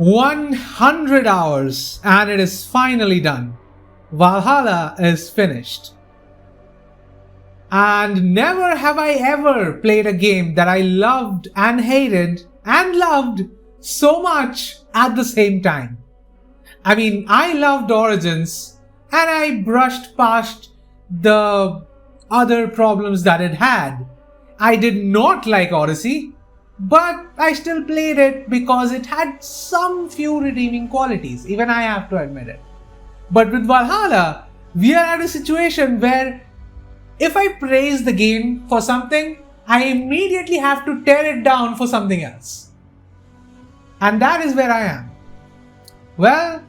100 hours and it is finally done. Valhalla is finished. And never have I ever played a game that I loved and hated and loved so much at the same time. I mean, I loved Origins and I brushed past the other problems that it had. I did not like Odyssey, but I still played it because it had some few redeeming qualities, even I have to admit it. But with Valhalla, we are at a situation where if I praise the game for something, I immediately have to tear it down for something else. And that is where I am. Well,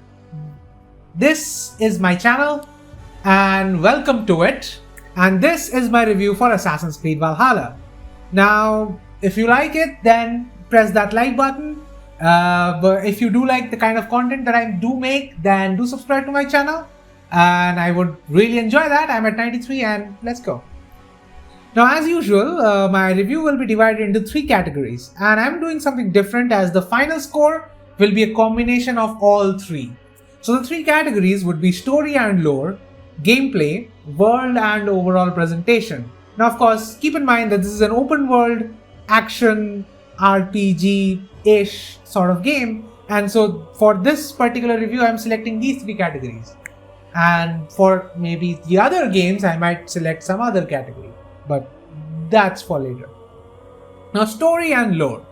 this is my channel and welcome to it. And this is my review for Assassin's Creed Valhalla. Now, if you like it, then press that like button. But if you do like the kind of content that I do make, then do subscribe to my channel. And I would really enjoy that. I'm at 93 and let's go. Now, as usual, my review will be divided into 3 categories. And I'm doing something different as the final score will be a combination of all 3. So the 3 categories would be story and lore, gameplay, world and overall presentation. Now, of course, keep in mind that this is an open world action RPG-ish sort of game, and so for this particular review I'm selecting these 3 categories, and for maybe the other games I might select some other category, but that's for later. Now, story and lore.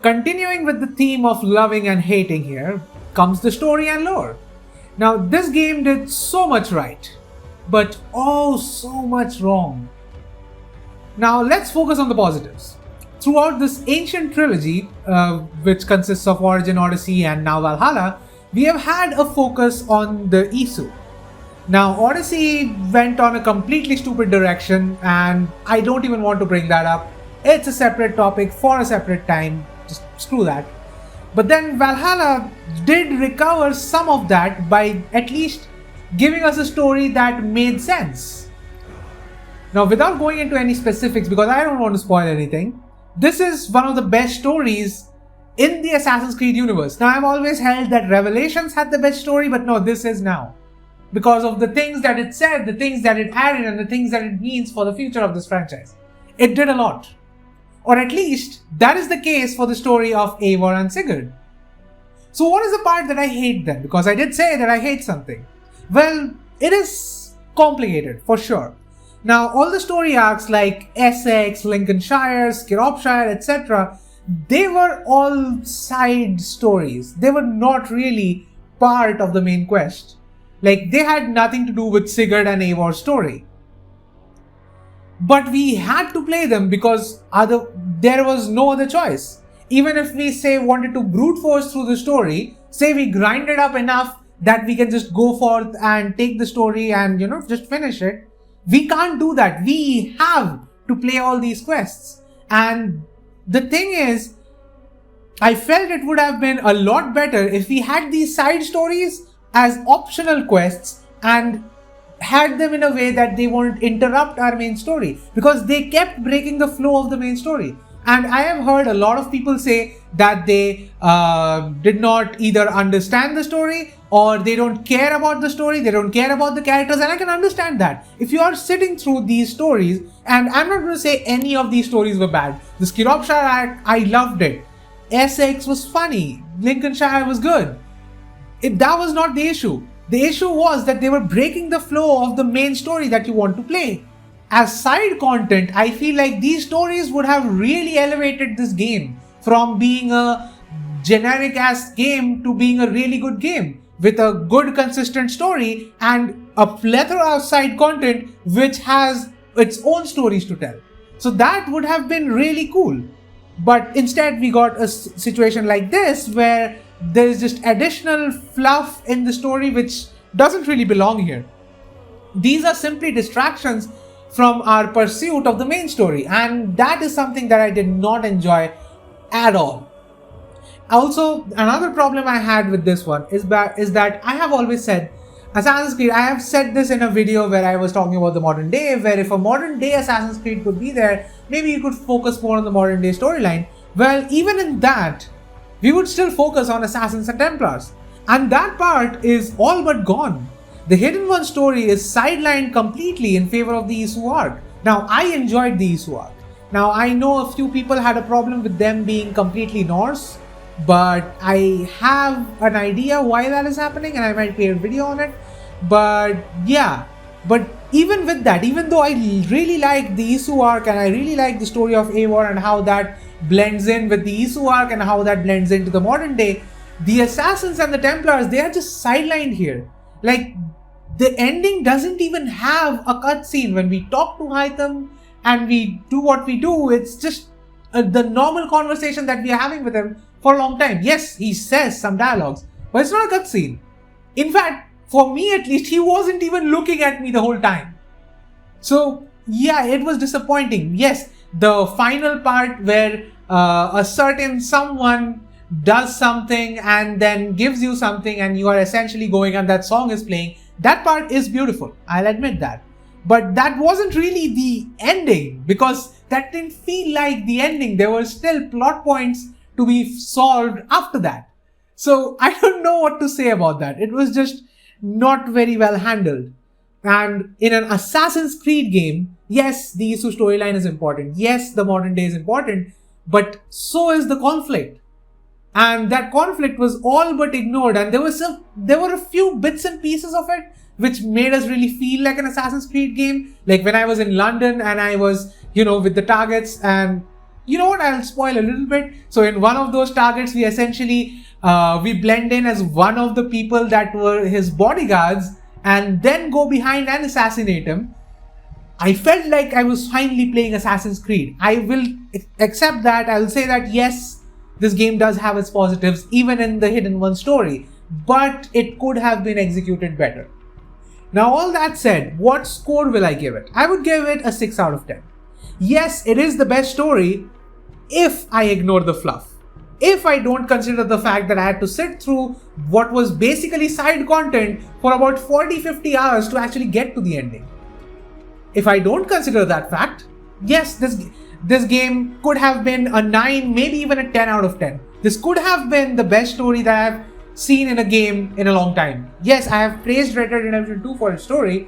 Continuing with the theme of loving and hating, here comes the story and lore. Now, this game did so much right, but oh so much wrong. Now let's focus on the positives. Throughout this ancient trilogy, which consists of Origin, Odyssey and now Valhalla, we have had a focus on the Isu. Now, Odyssey went on a completely stupid direction and I don't even want to bring that up. It's a separate topic for a separate time, just screw that. But then Valhalla did recover some of that by at least giving us a story that made sense. Now, without going into any specifics, because I don't want to spoil anything, this is one of the best stories in the Assassin's Creed universe. Now, I've always held that Revelations had the best story, but no, this is now. Because of the things that it said, the things that it added, and the things that it means for the future of this franchise. It did a lot. Or at least, that is the case for the story of Eivor and Sigurd. So what is the part that I hate then? Because I did say that I hate something. Well, it is complicated, for sure. Now, all the story arcs like Essex, Lincolnshire, Shropshire, etc., they were all side stories. They were not really part of the main quest. Like, they had nothing to do with Sigurd and Eivor's story. But we had to play them because there was no other choice. Even if we, say, wanted to brute force through the story, say we grind it up enough that we can just go forth and take the story and, just finish it, we can't do that. We have to play all these quests. And the thing is, I felt it would have been a lot better if we had these side stories as optional quests and had them in a way that they won't interrupt our main story, because they kept breaking the flow of the main story. And I have heard a lot of people say that they did not either understand the story or they don't care about the story, they don't care about the characters, and I can understand that. If you are sitting through these stories, and I'm not going to say any of these stories were bad. The Shropshire arc, I loved it. Essex was funny. Lincolnshire was good. That was not the issue. The issue was that they were breaking the flow of the main story that you want to play. As side content, I feel like these stories would have really elevated this game from being a generic ass game to being a really good game with a good consistent story and a plethora of side content which has its own stories to tell. So that would have been really cool. But instead we got a situation like this where there is just additional fluff in the story which doesn't really belong here. These are simply distractions from our pursuit of the main story, and that is something that I did not enjoy at all. Also, another problem I had with this one is that I have always said Assassin's Creed, I have said this in a video where I was talking about the modern day, where if a modern day Assassin's Creed could be there, maybe you could focus more on the modern day storyline. Well, even in that, we would still focus on Assassins and Templars. And that part is all but gone. The Hidden One story is sidelined completely in favor of the Isu arc. Now, I enjoyed the Isu arc. Now, I know a few people had a problem with them being completely Norse, but I have an idea why that is happening and I might create a video on it. But yeah, but even with that, even though I really like the Isu arc and I really like the story of Eivor and how that blends in with the Isu arc and how that blends into the modern day, the Assassins and the Templars, they are just sidelined here. Like, the ending doesn't even have a cutscene. When we talk to Hytham and we do what we do, it's just the normal conversation that we are having with him for a long time. Yes, he says some dialogues, but it's not a cutscene. In fact, for me at least, he wasn't even looking at me the whole time. So yeah, it was disappointing. Yes, the final part where a certain someone does something and then gives you something and you are essentially going and that song is playing, that part is beautiful, I'll admit that. But that wasn't really the ending, because that didn't feel like the ending. There were still plot points to be solved after that. So I don't know what to say about that. It was just not very well handled. And in an Assassin's Creed game, yes, the Isu storyline is important. Yes, the modern day is important, but so is the conflict. And that conflict was all but ignored, and there were a few bits and pieces of it which made us really feel like an Assassin's Creed game. Like when I was in London and I was, with the targets, and you know what, I'll spoil a little bit. So in one of those targets, we essentially, we blend in as one of the people that were his bodyguards and then go behind and assassinate him. I felt like I was finally playing Assassin's Creed. I will accept that. I will say that yes, this game does have its positives, even in the Hidden One story, but it could have been executed better. Now, all that said, what score will I give it? I would give it a 6 out of 10. Yes, it is the best story if I ignore the fluff. If I don't consider the fact that I had to sit through what was basically side content for about 40-50 hours to actually get to the ending. If I don't consider that fact, yes, this game could have been a 9, maybe even a 10 out of 10. This could have been the best story that I've seen in a game in a long time. Yes, I have praised Red Dead Redemption 2 for its story.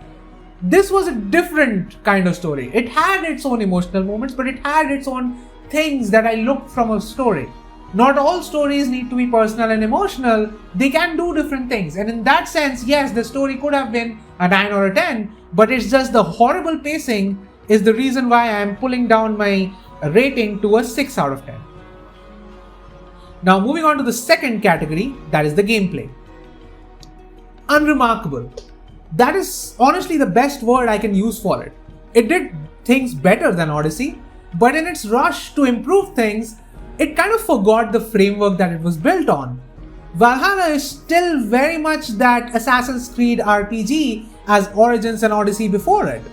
This was a different kind of story. It had its own emotional moments, but it had its own things that I looked from a story. Not all stories need to be personal and emotional. They can do different things. And in that sense, yes, the story could have been a 9 or a 10, but it's just the horrible pacing is the reason why I am pulling down my rating to a 6 out of 10. Now moving on to the second category, that is the gameplay. Unremarkable. That is honestly the best word I can use for it. It did things better than Odyssey, but in its rush to improve things, it kind of forgot the framework that it was built on. Valhalla is still very much that Assassin's Creed RPG as Origins and Odyssey before it,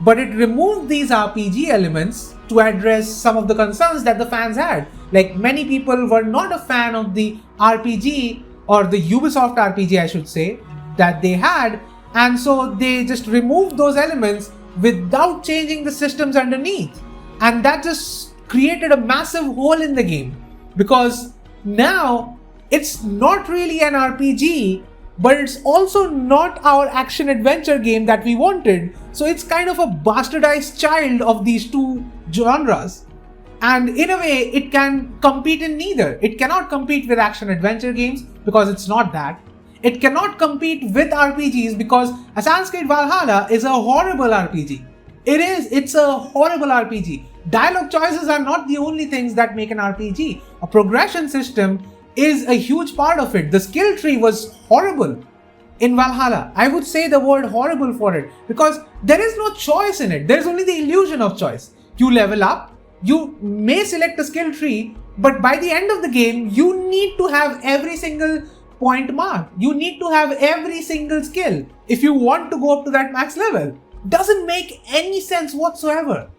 but it removed these RPG elements to address some of the concerns that the fans had. Like, many people were not a fan of the RPG, or the Ubisoft RPG I should say, that they had, and so they just removed those elements without changing the systems underneath. And that just created a massive hole in the game, because now it's not really an RPG, but it's also not our action-adventure game that we wanted. So it's kind of a bastardized child of these two genres. And in a way, it can compete in neither. It cannot compete with action-adventure games because it's not that. It cannot compete with RPGs because Assassin's Creed Valhalla is a horrible RPG. It's a horrible RPG. Dialogue choices are not the only things that make an RPG. A progression system is a huge part of it. The skill tree was horrible in Valhalla. I would say the word horrible for it because there is no choice in it. There's only the illusion of choice. You level up, you may select a skill tree, but by the end of the game, you need to have every single point mark. You need to have every single skill if you want to go up to that max level. Doesn't make any sense whatsoever.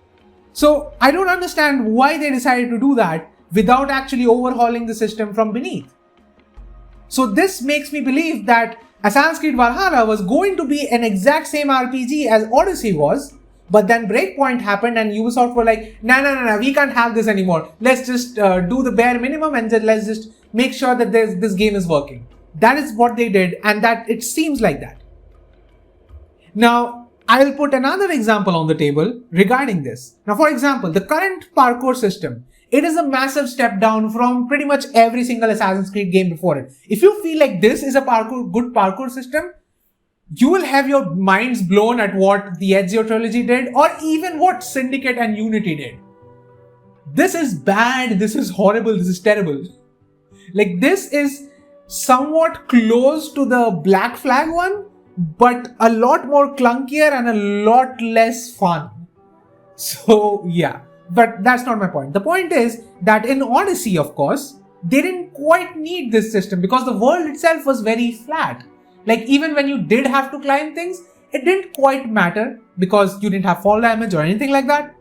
So I don't understand why they decided to do that without actually overhauling the system from beneath. So this makes me believe that Assassin's Creed Valhalla was going to be an exact same RPG as Odyssey was, But then Breakpoint happened and Ubisoft were like, no, we can't have this anymore. Let's just do the bare minimum and then let's just make sure that this game is working. That is what they did, and that it seems like that. Now, I'll put another example on the table regarding this. Now, for example, the current parkour system, it is a massive step down from pretty much every single Assassin's Creed game before it. If you feel like this is a good parkour system, you will have your minds blown at what the Ezio trilogy did, or even what Syndicate and Unity did. This is bad, this is horrible, this is terrible. Like, this is somewhat close to the Black Flag one, but a lot more clunkier and a lot less fun. So yeah, but that's not my point. The point is that in Odyssey, of course, they didn't quite need this system because the world itself was very flat. Like, even when you did have to climb things, it didn't quite matter because you didn't have fall damage or anything like that.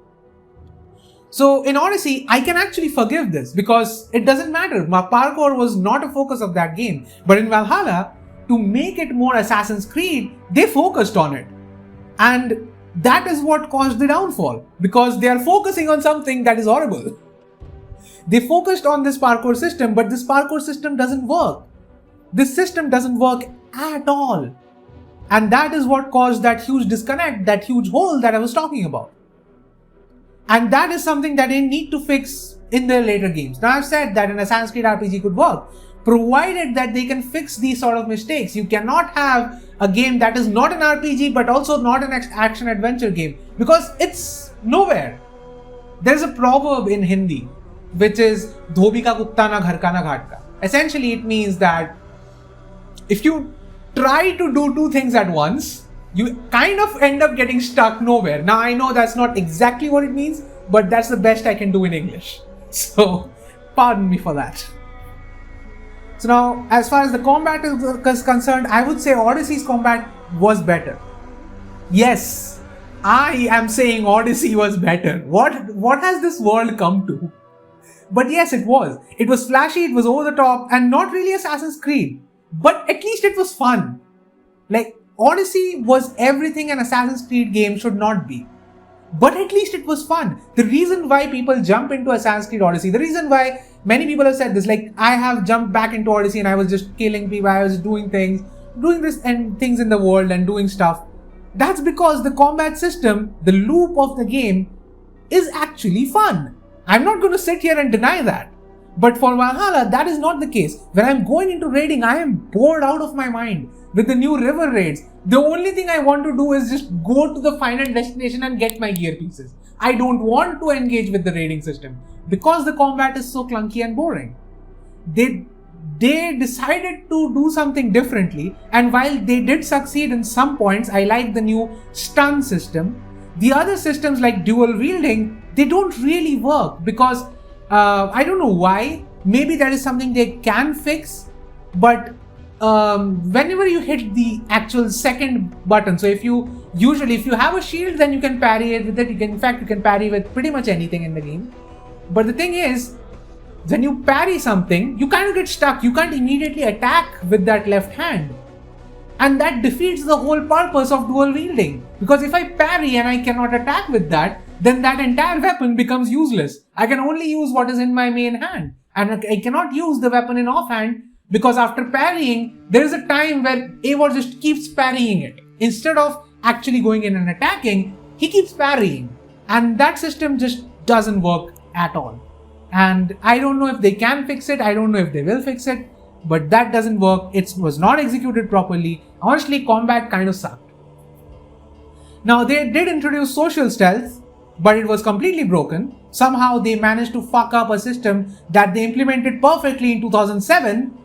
So in Odyssey, I can actually forgive this because it doesn't matter. My parkour was not a focus of that game. But in Valhalla, to make it more Assassin's Creed, they focused on it. And that is what caused the downfall, because they are focusing on something that is horrible. They focused on this parkour system, but this parkour system doesn't work. This system doesn't work at all. And that is what caused that huge disconnect, that huge hole that I was talking about. And that is something that they need to fix in their later games. Now, I've said that an Assassin's Creed RPG could work, provided that they can fix these sort of mistakes. You cannot have a game that is not an RPG but also not an action-adventure game, because it's nowhere. There's a proverb in Hindi, which is "Dhobi ka kutta na ghar ka na ghat ka." Essentially, it means that if you try to do two things at once, you kind of end up getting stuck nowhere. Now, I know that's not exactly what it means, but that's the best I can do in English. So, pardon me for that. So now, as far as the combat is concerned, I would say Odyssey's combat was better. Yes, I am saying Odyssey was better. What has this world come to? But yes, it was. It was flashy, it was over the top, and not really Assassin's Creed. But at least it was fun. Like, Odyssey was everything an Assassin's Creed game should not be. But at least it was fun. The reason why people jump into Assassin's Creed Odyssey, the reason why many people have said this, like, I have jumped back into Odyssey and I was just killing people, I was doing this and things in the world and doing stuff. That's because the combat system, the loop of the game, is actually fun. I'm not going to sit here and deny that. But for Valhalla, that is not the case. When I'm going into raiding, I am bored out of my mind. With the new river raids, the only thing I want to do is just go to the final destination and get my gear pieces. I don't want to engage with the raiding system because the combat is so clunky and boring. They decided to do something differently, and while they did succeed in some points, I like the new stun system. The other systems like dual wielding, they don't really work because I don't know why. Maybe that is something they can fix, but whenever you hit the actual second button, so if you have a shield, then you can parry it with it. In fact, you can parry with pretty much anything in the game. But the thing is, when you parry something, you kind of get stuck. You can't immediately attack with that left hand. And that defeats the whole purpose of dual wielding. Because if I parry and I cannot attack with that, then that entire weapon becomes useless. I can only use what is in my main hand. And I cannot use the weapon in offhand, because after parrying, there is a time where Eivor just keeps parrying it. Instead of actually going in and attacking, he keeps parrying. And that system just doesn't work at all. And I don't know if they can fix it, I don't know if they will fix it, but that doesn't work. It was not executed properly. Honestly, combat kind of sucked. Now, they did introduce social stealth, but it was completely broken. Somehow they managed to fuck up a system that they implemented perfectly in 2007.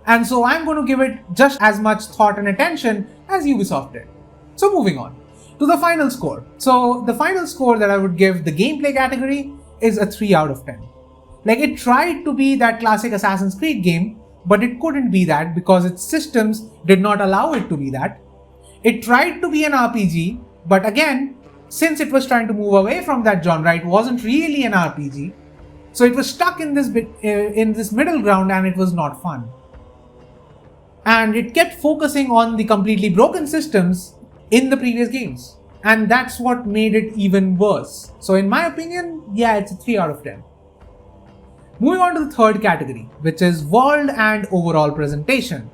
And so I'm going to give it just as much thought and attention as Ubisoft did. So moving on to the final score. So the final score that I would give the gameplay category is a 3 out of 10. Like, it tried to be that classic Assassin's Creed game, but it couldn't be that because its systems did not allow it to be that. It tried to be an RPG, but again, since it was trying to move away from that genre, it wasn't really an RPG. So it was stuck in this middle ground, and it was not fun. And it kept focusing on the completely broken systems in the previous games. And that's what made it even worse. So in my opinion, yeah, it's a 3 out of 10. Moving on to the third category, which is world and overall presentation.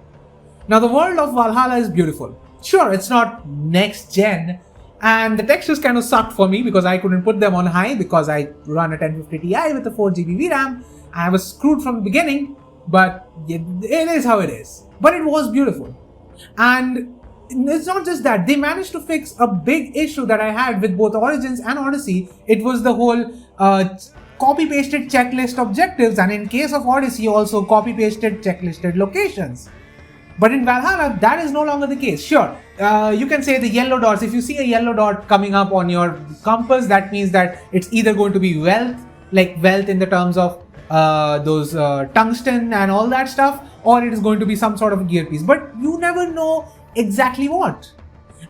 Now the world of Valhalla is beautiful. Sure, it's not next gen, and the textures kind of sucked for me because I couldn't put them on high because I run a 1050 Ti with a 4GB VRAM. I was screwed from the beginning, but it is how it is. But it was beautiful. And it's not just that, they managed to fix a big issue that I had with both Origins and Odyssey. It was the whole copy-pasted checklist objectives, and in case of Odyssey, also copy-pasted checklisted locations. But in Valhalla, that is no longer the case. Sure, you can say the yellow dots. If you see a yellow dot coming up on your compass, that means that it's either going to be wealth, like wealth in the terms of those tungsten and all that stuff, or it is going to be some sort of a gear piece. But you never know exactly what.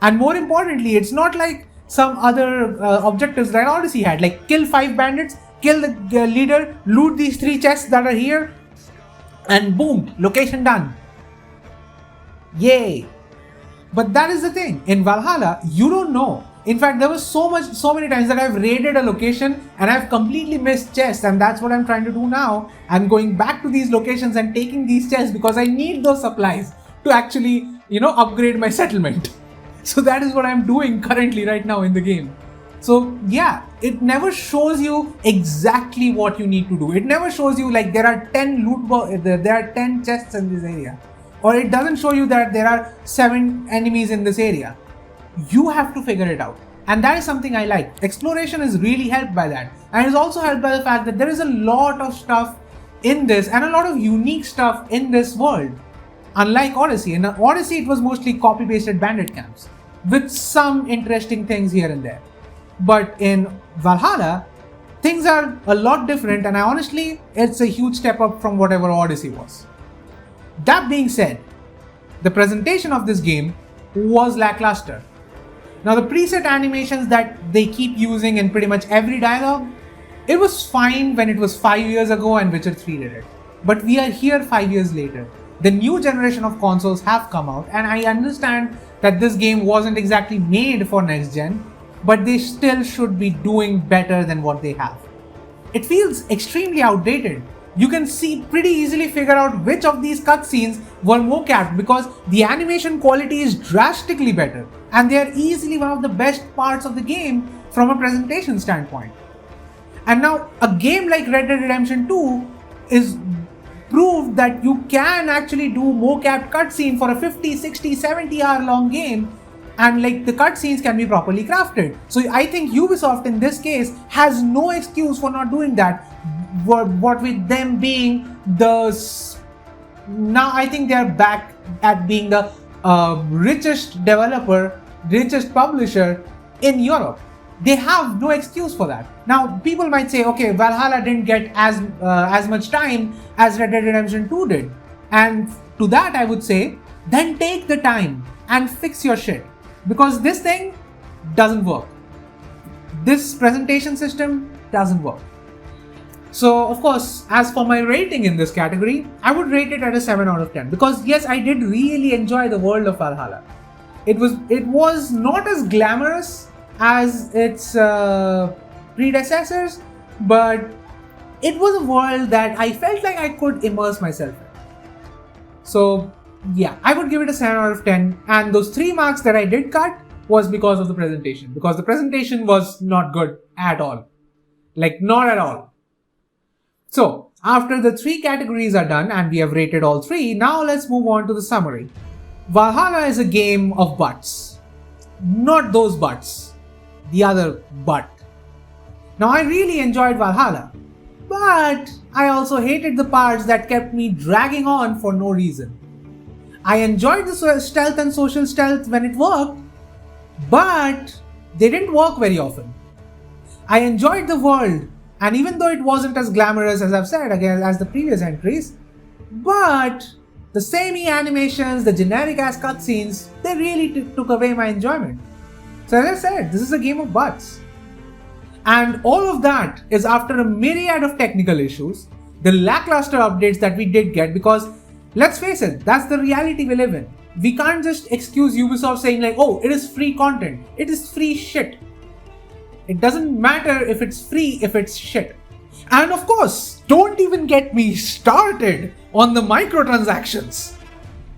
And more importantly, it's not like some other objectives that Odyssey had, like kill 5 bandits, kill the leader, loot these 3 chests that are here, and boom, location done. Yay! But that is the thing. In Valhalla, you don't know. In fact, there was so many times that I've raided a location and I've completely missed chests, and that's what I'm trying to do now. I'm going back to these locations and taking these chests because I need those supplies to actually, upgrade my settlement. So that is what I'm doing currently right now in the game. So yeah, it never shows you exactly what you need to do. It never shows you like there are 10 chests in this area. Or it doesn't show you that there are 7 enemies in this area. You have to figure it out. And that is something I like. Exploration is really helped by that. And it's also helped by the fact that there is a lot of stuff in this and a lot of unique stuff in this world. Unlike Odyssey. In Odyssey, it was mostly copy-pasted bandit camps with some interesting things here and there. But in Valhalla, things are a lot different, and honestly, it's a huge step up from whatever Odyssey was. That being said, the presentation of this game was lackluster. Now, the preset animations that they keep using in pretty much every dialogue, it was fine when it was 5 years ago and Witcher 3 did it. But we are here 5 years later. The new generation of consoles have come out, and I understand that this game wasn't exactly made for next gen, but they still should be doing better than what they have. It feels extremely outdated. You can pretty easily figure out which of these cutscenes were mocapped because the animation quality is drastically better, and they are easily one of the best parts of the game from a presentation standpoint. And now a game like Red Dead Redemption 2 is proved that you can actually do mocapped cutscene for a 50, 60, 70 hour long game, and like the cutscenes can be properly crafted. So I think Ubisoft in this case has no excuse for not doing that. What with them being now I think they're back at being the richest developer, richest publisher in Europe. They have no excuse for that. Now people might say, okay, Valhalla didn't get as much time as Red Dead Redemption 2 did, and to that I would say, then take the time and fix your shit, because this thing doesn't work. This presentation system doesn't work. So of course, as for my rating in this category, I would rate it at a 7 out of 10 because yes, I did really enjoy the world of Valhalla. It was not as glamorous as its predecessors, but it was a world that I felt like I could immerse myself in. So yeah, I would give it a 7 out of 10, and those 3 marks that I did cut was because of the presentation, because the presentation was not good at all. Like, not at all. So, after the 3 categories are done and we have rated all 3, now let's move on to the summary. Valhalla is a game of butts. Not those butts. The other butt. Now, I really enjoyed Valhalla, but I also hated the parts that kept me dragging on for no reason. I enjoyed the stealth and social stealth when it worked, but they didn't work very often. I enjoyed the world, and even though it wasn't as glamorous as I've said again as the previous entries, but the samey animations, the generic ass cutscenes, they really took away my enjoyment. So as I said, this is a game of butts. And all of that is after a myriad of technical issues, the lackluster updates that we did get, because let's face it, that's the reality we live in. we can't just excuse Ubisoft saying like, oh, it is free content. It is free shit. It doesn't matter if it's free if it's shit. And of course, don't even get me started on the microtransactions.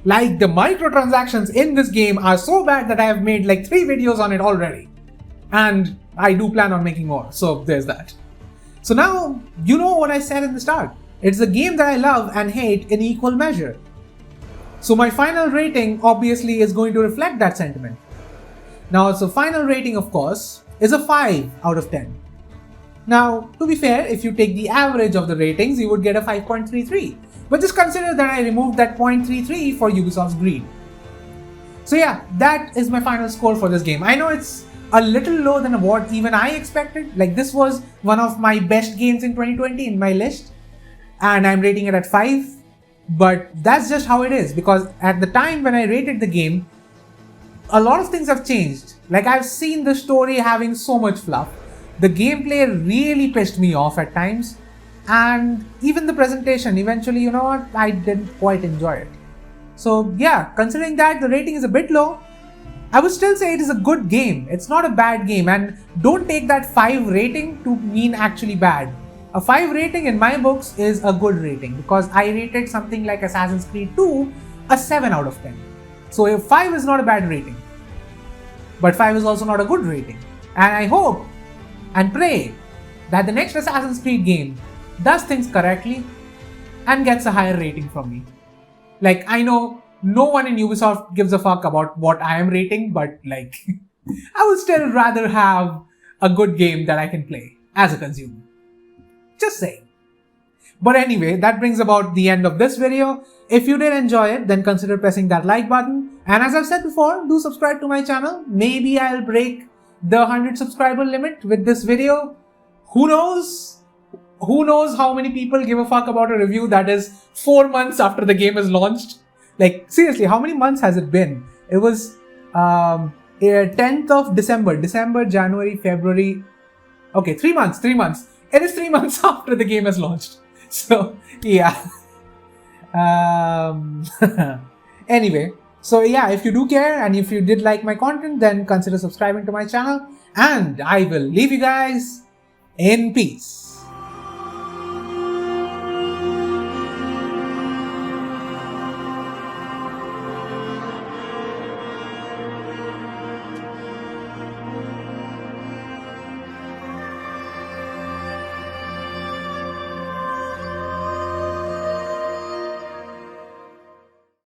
Like, the microtransactions in this game are so bad that I have made like 3 videos on it already. And I do plan on making more, so there's that. So now, you know what I said in the start. It's a game that I love and hate in equal measure. So my final rating obviously is going to reflect that sentiment. Now, so final rating, of course, is a 5 out of 10. Now, to be fair, if you take the average of the ratings, you would get a 5.33. But just consider that I removed that 0.33 for Ubisoft's greed. So yeah, that is my final score for this game. I know it's a little low than what even I expected. Like, this was one of my best games in 2020 in my list. And I'm rating it at 5. But that's just how it is. Because at the time when I rated the game, a lot of things have changed. Like, I've seen the story having so much fluff. The gameplay really pissed me off at times. And even the presentation, eventually, you know what, I didn't quite enjoy it. So yeah, considering that the rating is a bit low, I would still say it is a good game. It's not a bad game, and don't take that 5 rating to mean actually bad. A 5 rating in my books is a good rating because I rated something like Assassin's Creed 2 a 7 out of 10. So if 5 is not a bad rating, but 5 is also not a good rating. And I hope and pray that the next Assassin's Creed game does things correctly and gets a higher rating from me. Like, I know no one in Ubisoft gives a fuck about what I am rating, but like, I would still rather have a good game that I can play as a consumer. Just saying. But anyway, that brings about the end of this video. If you did enjoy it, then consider pressing that like button. And as I've said before, do subscribe to my channel. Maybe I'll break the 100 subscriber limit with this video. Who knows? Who knows how many people give a fuck about a review that is 4 months after the game is launched? Like, seriously, how many months has it been? It was 10th of December, January, February. Okay, 3 months. It is 3 months after the game is launched. So, yeah. Anyway, so yeah, if you do care and if you did like my content, then consider subscribing to my channel. And I will leave you guys in peace.